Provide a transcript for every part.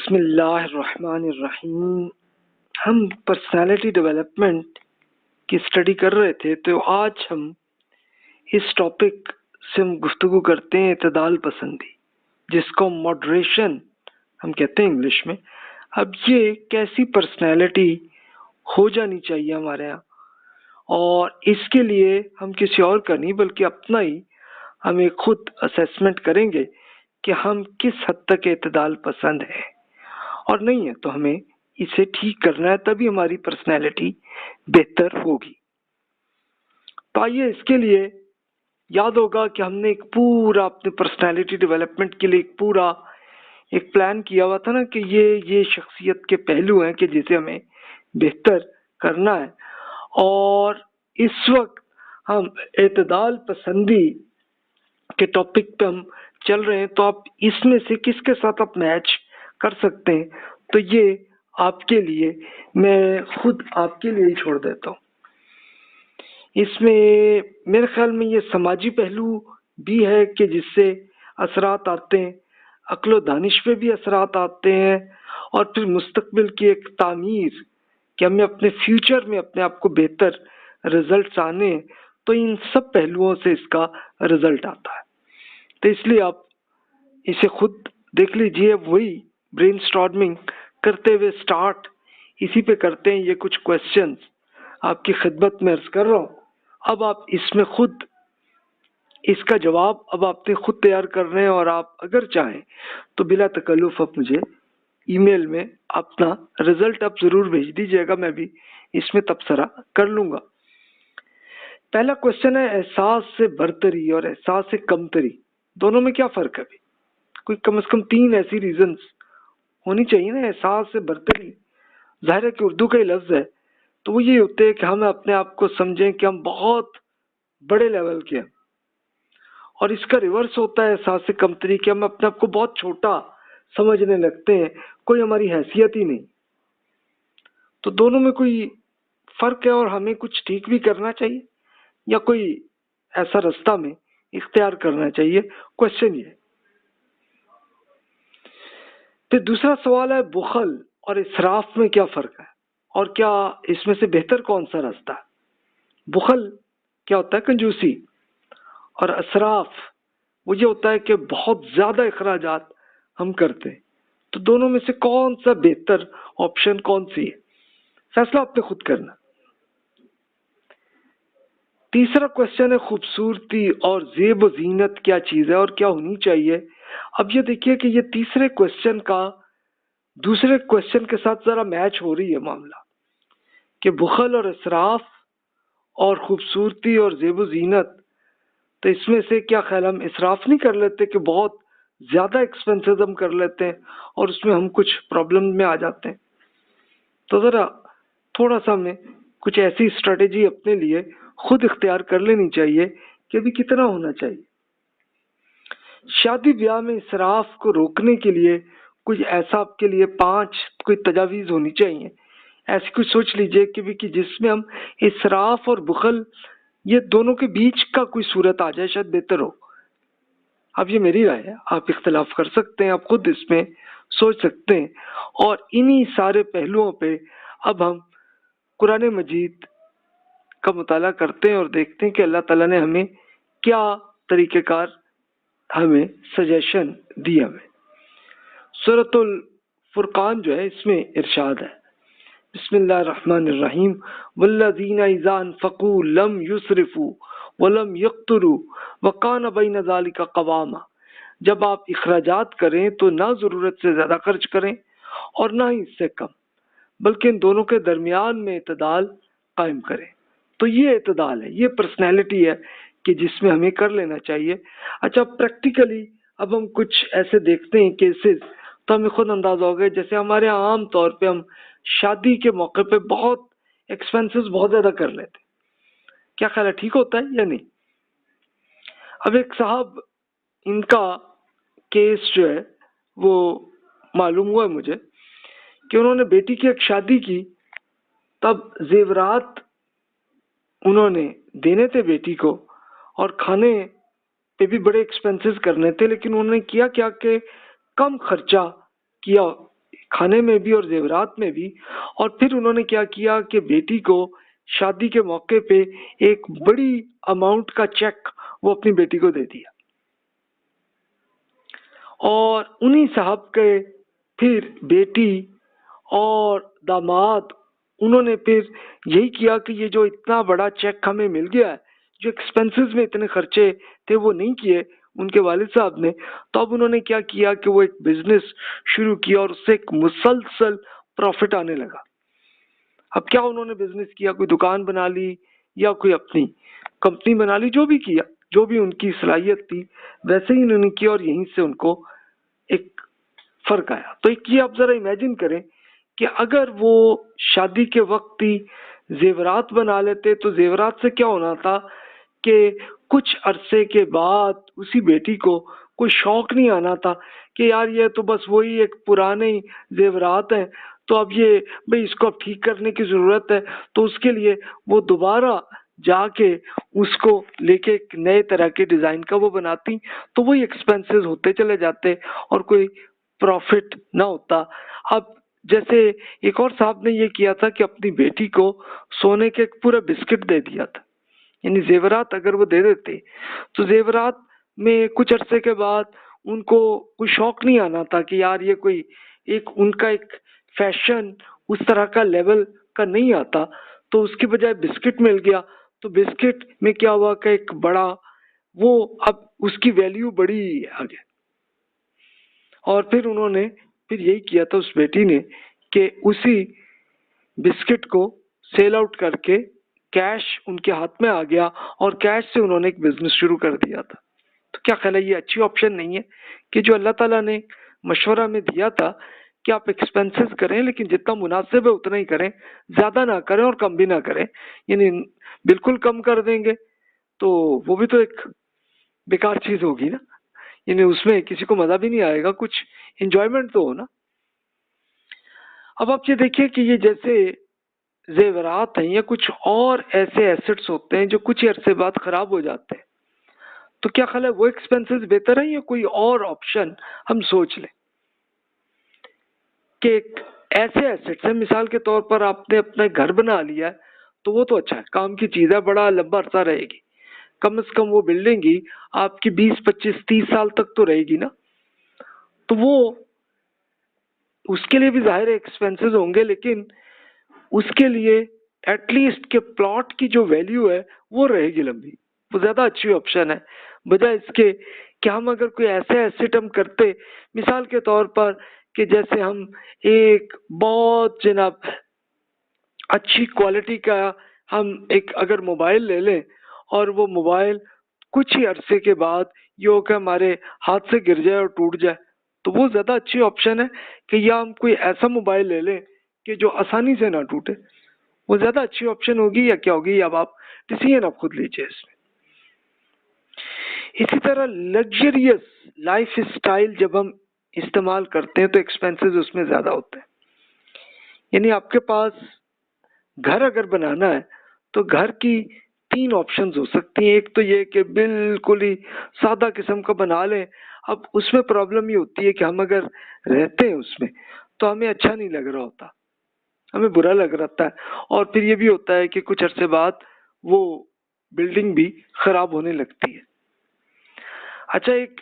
بسم اللہ الرحمن الرحیم. ہم پرسنالٹی ڈیولپمنٹ کی اسٹڈی کر رہے تھے، تو آج ہم اس ٹاپک سے ہم گفتگو کرتے ہیں اعتدال پسندی، جس کو ماڈریشن ہم کہتے ہیں انگلش میں. اب یہ کیسی پرسنالٹی ہو جانی چاہیے ہمارے یہاں، اور اس کے لیے ہم کسی اور کا نہیں بلکہ اپنا ہی ہم ایک خود اسیسمنٹ کریں گے کہ ہم کس حد تک اعتدال پسند ہیں اور نہیں ہے، تو ہمیں اسے ٹھیک کرنا ہے، تبھی ہماری پرسنالٹی بہتر ہوگی. تو آئیے اس کے لیے یاد ہوگا کہ ہم نے ایک پورا اپنے پرسنالٹی ڈیولپمنٹ کے لیے ایک پلان کیا ہوا تھا نا، کہ یہ شخصیت کے پہلو ہیں کہ جسے ہمیں بہتر کرنا ہے. اور اس وقت ہم اعتدال پسندی کے ٹاپک پہ ہم چل رہے ہیں، تو آپ اس میں سے کس کے ساتھ آپ میچ کر سکتے ہیں، تو یہ آپ کے لیے میں خود آپ کے لیے ہی چھوڑ دیتا ہوں. اس میں میرے خیال میں یہ سماجی پہلو بھی ہے کہ جس سے اثرات آتے ہیں، عقل و دانش پہ بھی اثرات آتے ہیں، اور پھر مستقبل کی ایک تعمیر کہ ہمیں اپنے فیوچر میں اپنے آپ کو بہتر رزلٹس آنے ہیں، تو ان سب پہلوؤں سے اس کا رزلٹ آتا ہے. تو اس لیے آپ اسے خود دیکھ لیجئے. وہی برین سٹارمنگ کرتے ہوئے سٹارٹ اسی پہ کرتے ہیں. یہ کچھ کویسچنز آپ کی خدمت میں عرض کر رہا ہوں. اب آپ اس میں خود اس کا جواب اب آپ نے خود تیار کرنا ہے، اور آپ اگر چاہیں تو بلا تکلف آپ مجھے ای میل میں اپنا رزلٹ آپ ضرور بھیج دیجیے گا، میں بھی اس میں تبصرہ کر لوں گا. پہلا کوشچن ہے، احساس سے برتری اور احساس سے کمتری دونوں میں کیا فرق ہے؟ کوئی کم از کم 3 ایسی ریزنز ہونی چاہیے نا. احساس سے برتری ظاہر ہے کہ اردو کا ہی لفظ ہے، تو وہ یہ ہوتے ہیں کہ ہم اپنے آپ کو سمجھیں کہ ہم بہت بڑے لیول کے ہیں، اور اس کا ریورس ہوتا ہے احساس سے کمتری کہ ہم اپنے آپ کو بہت چھوٹا سمجھنے لگتے ہیں، کوئی ہماری حیثیت ہی نہیں. تو دونوں میں کوئی فرق ہے، اور ہمیں کچھ ٹھیک بھی کرنا چاہیے یا کوئی ایسا راستہ میں اختیار کرنا چاہیے. کوشچن یہ. پھر دوسرا سوال ہے، بخل اور اسراف میں کیا فرق ہے، اور کیا اس میں سے بہتر کون سا راستہ ہے؟ بخل کیا ہوتا ہے؟ کنجوسی. اور اسراف وہ یہ ہوتا ہے کہ بہت زیادہ اخراجات ہم کرتے ہیں. تو دونوں میں سے کون سا بہتر آپشن کون سی ہے، فیصلہ آپ نے خود کرنا. تیسرا کوشچن ہے، خوبصورتی اور زیب و زینت کیا چیز ہے اور کیا ہونی چاہیے. اب یہ دیکھیے کہ یہ تیسرے کوشچن کا دوسرے کوشچن کے ساتھ ذرا میچ ہو رہی ہے معاملہ، کہ بخل اور اسراف اور خوبصورتی اور زیب و زینت. تو اس میں سے کیا خیال ہم اسراف نہیں کر لیتے کہ بہت زیادہ ایکسپینسز ہم کر لیتے ہیں اور اس میں ہم کچھ پرابلم میں آ جاتے ہیں؟ تو ذرا تھوڑا سا ہمیں کچھ ایسی اسٹریٹجی اپنے لیے خود اختیار کر لینی چاہیے کہ ابھی کتنا ہونا چاہیے. شادی بیاہ میں اسراف کو روکنے کے لیے کچھ ایسا آپ کے لیے 5 کوئی تجاویز ہونی چاہیے. ایسی کچھ سوچ لیجئے کہ جس میں ہم اسراف اور بخل یہ دونوں کے بیچ کا کوئی صورت آ جائے، شاید بہتر ہو. اب یہ میری رائے ہے، آپ اختلاف کر سکتے ہیں، آپ خود اس میں سوچ سکتے ہیں. اور انہی سارے پہلوؤں پہ اب ہم قرآن مجید کا مطالعہ کرتے ہیں اور دیکھتے ہیں کہ اللہ تعالیٰ نے ہمیں کیا طریقہ کار ہمیں سجیشن دی. ہمیں سورۃ الفرقان جو ہے اس میں ارشاد ہے، بسم اللہ الرحمن الرحیم، والذین اذا انفقوا لم یسرفوا ولم یقتروا وکان بین ذلک قواما. جب آپ اخراجات کریں تو نہ ضرورت سے زیادہ خرچ کریں اور نہ ہی اس سے کم، بلکہ ان دونوں کے درمیان میں اعتدال قائم کریں. تو یہ اعتدال ہے، یہ پرسنالٹی ہے کہ جس میں ہمیں کر لینا چاہیے. اچھا، پریکٹیکلی اب ہم کچھ ایسے دیکھتے ہیں کیسز، تو ہمیں خود اندازہ ہو گیا. جیسے ہمارے یہاں عام طور پہ ہم شادی کے موقع پہ بہت ایکسپینسز بہت زیادہ کر لیتے. کیا خیال ہے، ٹھیک ہوتا ہے یا نہیں؟ اب ایک صاحب، ان کا کیس جو ہے وہ معلوم ہوا ہے مجھے کہ انہوں نے بیٹی کی ایک شادی کی، تب زیورات انہوں نے دینے تھے بیٹی کو، اور کھانے پہ بھی بڑے ایکسپینسز کرنے تھے، لیکن انہوں نے کیا کہ کم خرچہ کیا کھانے میں بھی اور زیورات میں بھی. اور پھر انہوں نے کیا کیا کہ بیٹی کو شادی کے موقع پہ ایک بڑی اماؤنٹ کا چیک وہ اپنی بیٹی کو دے دیا. اور انہی صاحب کے پھر بیٹی اور داماد انہوں نے پھر یہی کیا کہ یہ جو اتنا بڑا چیک ہمیں مل گیا ہے، جو ایکسپینسز میں اتنے خرچے تھے وہ نہیں کیے ان کے والد صاحب نے، تو اب انہوں نے کیا کیا کہ وہ ایک بزنس شروع کیا اور اس سے ایک مسلسل پروفٹ آنے لگا. اب کیا انہوں نے بزنس کیا، کوئی دکان بنا لی یا کوئی اپنی کمپنی بنا لی، جو بھی کیا، جو بھی ان کی صلاحیت تھی ویسے ہی انہوں نے کیا اور یہیں سے ان کو ایک فرق آیا. تو ایک یہ آپ ذرا امیجن کریں کہ اگر وہ شادی کے وقت ہی زیورات بنا لیتے تو زیورات سے کیا ہونا تھا کہ کچھ عرصے کے بعد اسی بیٹی کو کوئی شوق نہیں آنا تھا کہ یار یہ تو بس وہی ایک پرانے زیورات ہیں، تو اب یہ بھئی اس کو اب ٹھیک کرنے کی ضرورت ہے، تو اس کے لیے وہ دوبارہ جا کے اس کو لے کے ایک نئے طرح کے ڈیزائن کا وہ بناتی، تو وہی ایکسپینسز ہوتے چلے جاتے اور کوئی پروفٹ نہ ہوتا. اب جیسے ایک اور صاحب نے یہ کیا تھا کہ اپنی بیٹی کو سونے کے ایک پورا بسکٹ دے دیا تھا، یعنی زیورات اگر وہ دے دیتے تو زیورات میں کچھ عرصے کے بعد ان کو کوئی شوق نہیں آنا تھا کہ یار یہ کوئی ایک ان کا ایک فیشن اس طرح کا لیول کا نہیں آتا، تو اس کی بجائے بسکٹ مل گیا. تو بسکٹ میں کیا ہوا کہ ایک بڑا وہ اب اس کی ویلیو بڑی آگے. اور پھر انہوں نے پھر یہی کیا تھا اس بیٹی نے کہ اسی بسکٹ کو سیل آؤٹ کر کے کیش ان کے ہاتھ میں آ گیا اور کیش سے انہوں نے ایک بزنس شروع کر دیا تھا. تو کیا خیال ہے یہ اچھی آپشن نہیں ہے کہ جو اللہ تعالیٰ نے مشورہ میں دیا تھا کہ آپ ایکسپینسز کریں لیکن جتنا مناسب ہے اتنا ہی کریں، زیادہ نہ کریں اور کم بھی نہ کریں. یعنی بالکل کم کر دیں گے تو وہ بھی تو ایک بیکار چیز ہوگی نا، یعنی اس میں کسی کو مزہ بھی نہیں آئے گا، کچھ انجوائمنٹ تو ہو نا. اب آپ یہ دیکھیے کہ یہ جیسے زیورات ہیں یا کچھ اور ایسے ایسٹس ہوتے ہیں جو کچھ عرصے بعد خراب ہو جاتے ہیں، تو کیا خیال ہے وہ ایکسپینسز بہتر ہیں یا کوئی اور آپشن ہم سوچ لیں کہ ایک ایسے ایسٹس ہیں، مثال کے طور پر آپ نے اپنا گھر بنا لیا ہے تو وہ تو اچھا ہے، کام کی چیز ہے، بڑا لمبا عرصہ رہے گی، کم از کم وہ بلڈنگ ہی آپ کی 20 25 30 سال تک تو رہے گی نا. تو وہ اس کے لیے بھی ظاہر ایکسپینسز ہوں گے، لیکن اس کے لیے ایٹ لیسٹ کہ پلاٹ کی جو ویلیو ہے وہ رہے گی لمبی، وہ زیادہ اچھی آپشن ہے بجائے اس کے کہ ہم اگر کوئی ایسے ایسٹ ہم کرتے، مثال کے طور پر کہ جیسے ہم ایک بہت جناب اچھی کوالٹی کا ہم ایک اگر موبائل لے لیں اور وہ موبائل کچھ ہی عرصے کے بعد یہ ہو کہ ہمارے ہاتھ سے گر جائے اور ٹوٹ جائے، تو وہ زیادہ اچھی آپشن ہے کہ یا ہم کوئی ایسا موبائل لے لیں کہ جو آسانی سے نہ ٹوٹے. وہ زیادہ اچھی آپشن ہوگی یا کیا ہوگی، اب آپ ڈیسیژن آپ خود لیجیے اس میں. اسی طرح لگژریس لائف اسٹائل جب ہم استعمال کرتے ہیں تو ایکسپینسز اس میں زیادہ ہوتے ہیں. یعنی آپ کے پاس گھر اگر بنانا ہے تو گھر کی 3 آپشنز ہو سکتی ہیں. ایک تو یہ کہ بالکل ہی سادہ قسم کا بنا لیں. اب اس میں پرابلم یہ ہوتی ہے کہ ہم اگر رہتے ہیں اس میں تو ہمیں اچھا نہیں لگ رہا ہوتا، ہمیں برا لگ رہا ہے، اور پھر یہ بھی ہوتا ہے کہ کچھ عرصے بعد وہ بلڈنگ بھی خراب ہونے لگتی ہے. اچھا ایک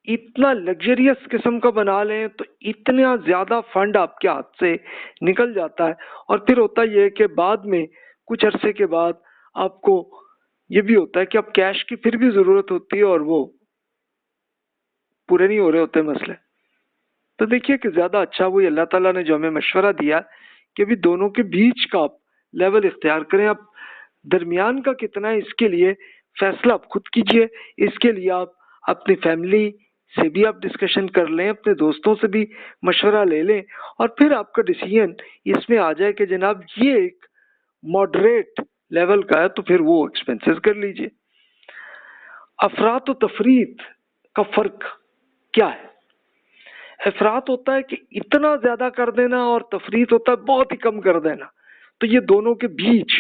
اتنا لگژریس قسم کا بنا لیں تو اتنا زیادہ فنڈ آپ کے ہاتھ سے نکل جاتا ہے، اور پھر ہوتا یہ ہے کہ بعد میں کچھ عرصے کے بعد آپ کو یہ بھی ہوتا ہے کہ اب کیش کی پھر بھی ضرورت ہوتی ہے اور وہ پورے نہیں ہو رہے ہوتے مسئلے. تو دیکھیے کہ زیادہ اچھا وہی اللہ تعالیٰ نے جو ہمیں مشورہ دیا کہ بھی دونوں کے بیچ کا آپ لیول اختیار کریں. آپ درمیان کا کتنا ہے اس کے لیے فیصلہ آپ خود کیجئے. اس کے لیے آپ اپنی فیملی سے بھی آپ ڈسکشن کر لیں، اپنے دوستوں سے بھی مشورہ لے لیں، اور پھر آپ کا ڈیسیژن اس میں آ جائے کہ جناب یہ ایک ماڈریٹ لیول کا ہے تو پھر وہ ایکسپینسز کر لیجئے. افراط و تفریط کا فرق کیا ہے؟ افراط ہوتا ہے کہ اتنا زیادہ کر دینا اور تفریط ہوتا ہے بہت ہی کم کر دینا. تو یہ دونوں کے بیچ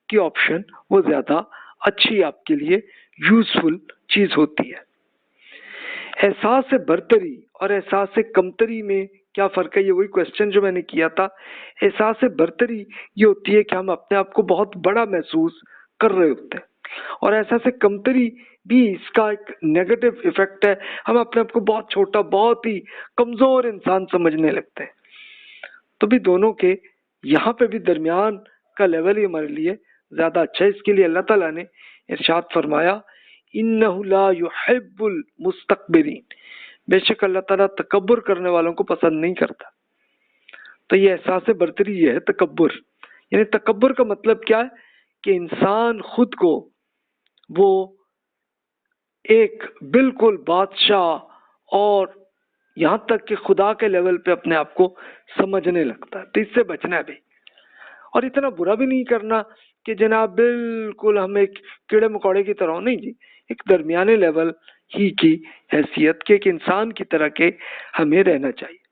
کی آپشن وہ زیادہ اچھی آپ کے لیے یوزفل چیز ہوتی ہے. احساس برتری اور احساس کمتری میں کیا فرق ہے؟ یہ وہی کوشچن جو میں نے کیا تھا. احساس برتری یہ ہوتی ہے کہ ہم اپنے آپ کو بہت بڑا محسوس کر رہے ہوتے ہیں، اور احساس کمتری بھی اس کا ایک نیگیٹو ایفیکٹ ہے. ہم اپنے آپ کو بہت چھوٹا، بہت ہی کمزور انسان سمجھنے لگتے ہیں. تو بھی دونوں کے یہاں پہ بھی درمیان کا لیول ہی ہمارے لیے زیادہ اچھا ہے. اس کے لیے اللہ تعالیٰ نے ارشاد فرمایا انہ لا یحب المستکبرین، بے شک اللہ تعالیٰ تکبر کرنے والوں کو پسند نہیں کرتا. تو یہ احساس برتری یہ ہے تکبر. یعنی تکبر کا مطلب کیا ہے کہ انسان خود کو وہ ایک بالکل بادشاہ اور یہاں تک کہ خدا کے لیول پہ اپنے آپ کو سمجھنے لگتا ہے. تو اس سے بچنا ہے بھی، اور اتنا برا بھی نہیں کرنا کہ جناب بالکل ہم ایک کیڑے مکوڑے کی طرح. نہیں جی، ایک درمیانے لیول ہی کی حیثیت کے ایک انسان کی طرح کے ہمیں رہنا چاہیے.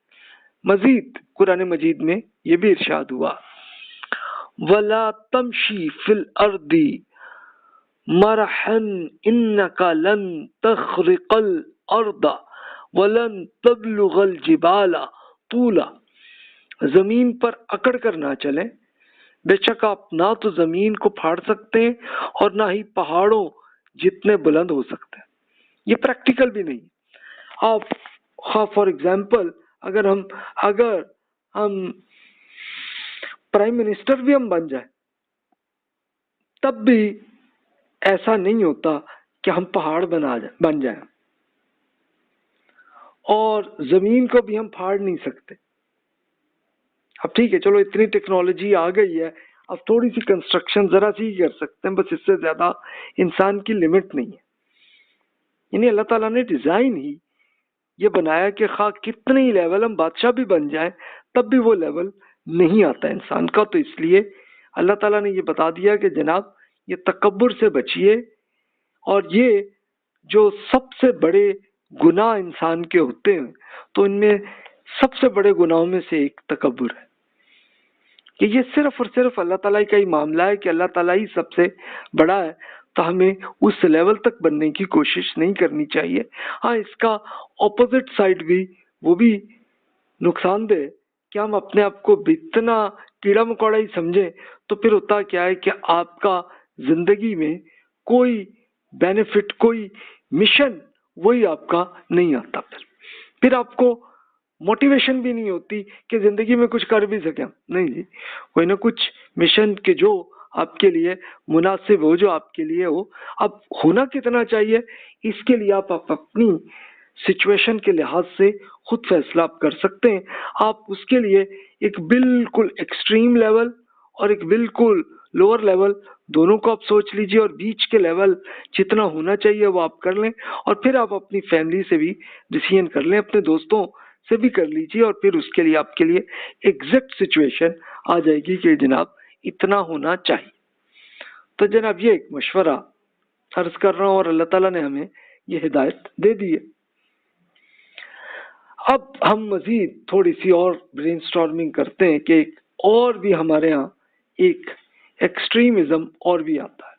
مزید قرآن مجید میں یہ بھی ارشاد ہوا وَلَا تَمْشِي فِي الْأَرْضِ مَرَحًا إِنَّكَ لَن تَخْرِقَ الْأَرْضَ وَلَن تَبْلُغَ الْجِبَالَ طُولًا. زمین پر اکڑ کر نہ چلیں، بے شک آپ نہ تو زمین کو پھاڑ سکتے ہیں اور نہ ہی پہاڑوں جتنے بلند ہو سکتے ہیں. یہ پریکٹیکل بھی نہیں. آپ فار ایگزامپل اگر ہم پرائم منسٹر بھی ہم بن جائیں، تب بھی ایسا نہیں ہوتا کہ ہم پہاڑ بن جائیں، اور زمین کو بھی ہم پھاڑ نہیں سکتے. اب ٹھیک ہے، چلو اتنی ٹیکنالوجی آ گئی ہے، اب تھوڑی سی کنسٹرکشن ذرا سی ہی کر سکتے ہیں، بس اس سے زیادہ انسان کی لمٹ نہیں ہے. یعنی اللہ تعالیٰ نے ڈیزائن ہی یہ بنایا کہ خواہ کتنے ہی لیول ہم بادشاہ بھی بن جائیں تب بھی وہ لیول نہیں آتا انسان کا. تو اس لیے اللہ تعالیٰ نے یہ بتا دیا کہ جناب یہ تکبر سے بچیے، اور یہ جو سب سے بڑے گناہ انسان کے ہوتے ہیں تو ان میں سب سے بڑے گناہوں میں سے ایک تکبر ہے، کہ یہ صرف اور صرف اللہ تعالیٰ کا ہی معاملہ ہے کہ اللہ تعالیٰ ہی سب سے بڑا ہے. تو ہمیں اس لیول تک بننے کی کوشش نہیں کرنی چاہیے. ہاں، اس کا اپوزٹ سائڈ بھی وہ بھی نقصان دہ کہ ہم اپنے آپ کو اتنا کیڑا مکوڑا ہی سمجھیں تو پھر ہوتا کیا ہے کہ آپ کا زندگی میں کوئی بینیفٹ، کوئی مشن وہی آپ کا نہیں آتا. پھر آپ کو موٹیویشن بھی نہیں ہوتی کہ زندگی میں کچھ کر بھی سکیں. نہیں جی، کوئی نہ کچھ مشن کے جو آپ کے لیے مناسب ہو، جو آپ کے لیے ہو. اب ہونا کتنا چاہیے اس کے لیے آپ اپنی سچویشن کے لحاظ سے خود فیصلہ آپ کر سکتے ہیں. آپ اس کے لیے ایک بالکل ایکسٹریم لیول اور ایک بالکل لوور لیول دونوں کو آپ سوچ لیجئے، اور بیچ کے لیول جتنا ہونا چاہیے وہ آپ کر لیں. اور پھر آپ اپنی فیملی سے بھی ڈیسیژن کر لیں، اپنے دوستوں سے بھی کر لیجئے، اور پھر اس کے لیے آپ کے لیے ایگزیکٹ سچویشن آ جائے گی کہ جناب اتنا ہونا چاہیے. تو جناب یہ ایک مشورہ عرض کر رہا ہوں، اور اللہ تعالیٰ نے ہمیں یہ ہدایت دے دی ہے. اب ہم مزید تھوڑی سی اور برین سٹارمنگ کرتے ہیں کہ ایک اور بھی ہمارے ہاں ایک ایکسٹریمزم اور بھی آتا ہے.